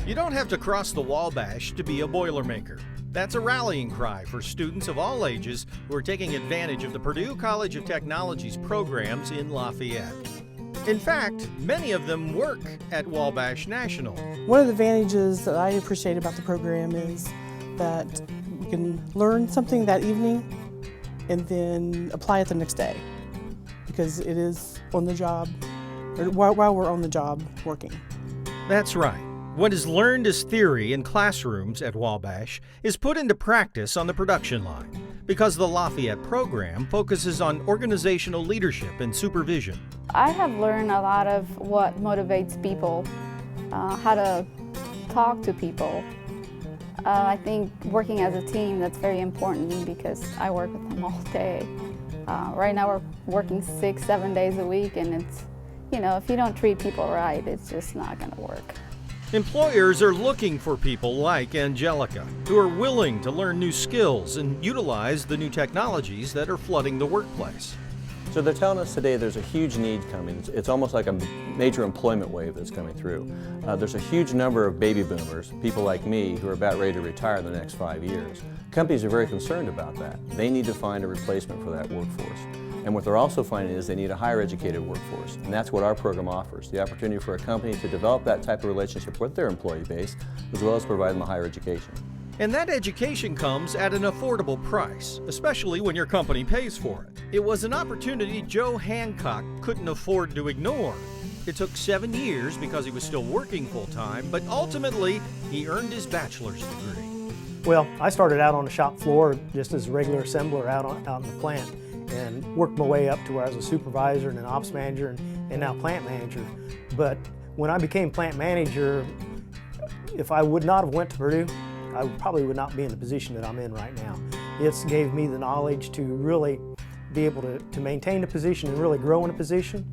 You don't have to cross the Wabash to be a Boilermaker. That's a rallying cry for students of all ages who are taking advantage of the Purdue College of Technology's programs in Lafayette. In fact, many of them work at Wabash National. One of the advantages that I appreciate about the program is that we can learn something that evening and then apply it the next day, because it is on the job, or while we're on the job working. That's right. What is learned as theory in classrooms at Wabash is put into practice on the production line, because the Lafayette program focuses on organizational leadership and supervision. I have learned a lot of what motivates people, how to talk to people. I think working as a team, that's very important because I work with them all day. Right now we're working 6-7 days a week, and it's, if you don't treat people right, it's just not going to work. Employers are looking for people like Angelica, who are willing to learn new skills and utilize the new technologies that are flooding the workplace. So they're telling us today there's a huge need coming. It's almost like a major employment wave that's coming through. There's a huge number of baby boomers, people like me, who are about ready to retire in the next 5 years. Companies are very concerned about that. They need to find a replacement for that workforce. And what they're also finding is they need a higher educated workforce. And that's what our program offers, the opportunity for a company to develop that type of relationship with their employee base, as well as provide them a higher education. And that education comes at an affordable price, especially when your company pays for it. It was an opportunity Joe Hancock couldn't afford to ignore. It took 7 years because he was still working full-time, but ultimately he earned his bachelor's degree. Well, I started out on the shop floor just as a regular assembler out in the plant, and worked my way up to where I was a supervisor and an ops manager and now plant manager. But when I became plant manager, if I would not have went to Purdue, I probably would not be in the position that I'm in right now. It's gave me the knowledge to really be able to maintain the position and really grow in a position.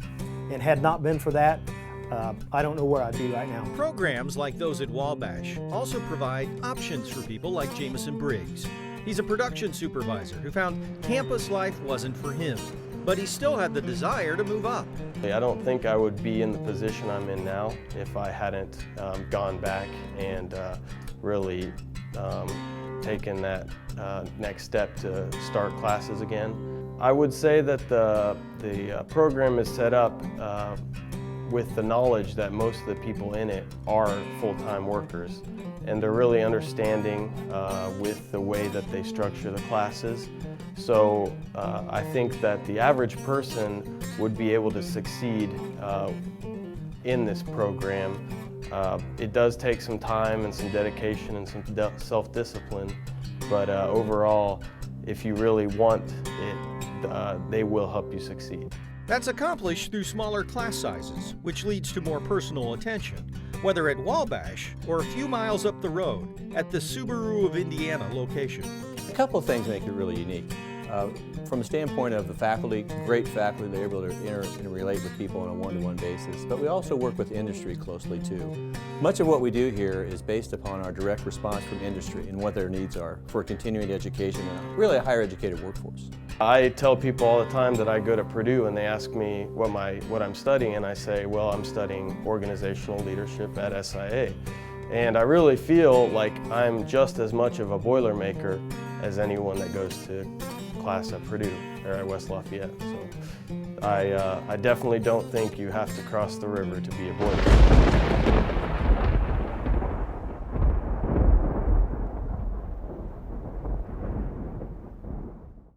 And had not been for that, I don't know where I'd be right now. Programs like those at Wabash also provide options for people like Jameson Briggs. He's a production supervisor who found campus life wasn't for him, but he still had the desire to move up. I don't think I would be in the position I'm in now if I hadn't gone back and really taken that next step to start classes again. I would say that the program is set up with the knowledge that most of the people in it are full-time workers, and they're really understanding with the way that they structure the classes. So I think that the average person would be able to succeed in this program. It does take some time and some dedication and some self-discipline, but overall, if you really want it, they will help you succeed. That's accomplished through smaller class sizes, which leads to more personal attention, whether at Wabash or a few miles up the road at the Subaru of Indiana location. A couple of things make it really unique. From the standpoint of the faculty, great faculty, they're able to interrelate with people on a one-to-one basis, but we also work with industry closely too. Much of what we do here is based upon our direct response from industry and what their needs are for continuing education and really a higher educated workforce. I tell people all the time that I go to Purdue and they ask me what I'm studying, and I say, well, I'm studying organizational leadership at SIA. And I really feel like I'm just as much of a Boilermaker as anyone that goes to class at Purdue or at West Lafayette. So I definitely don't think you have to cross the river to be a Boilermaker.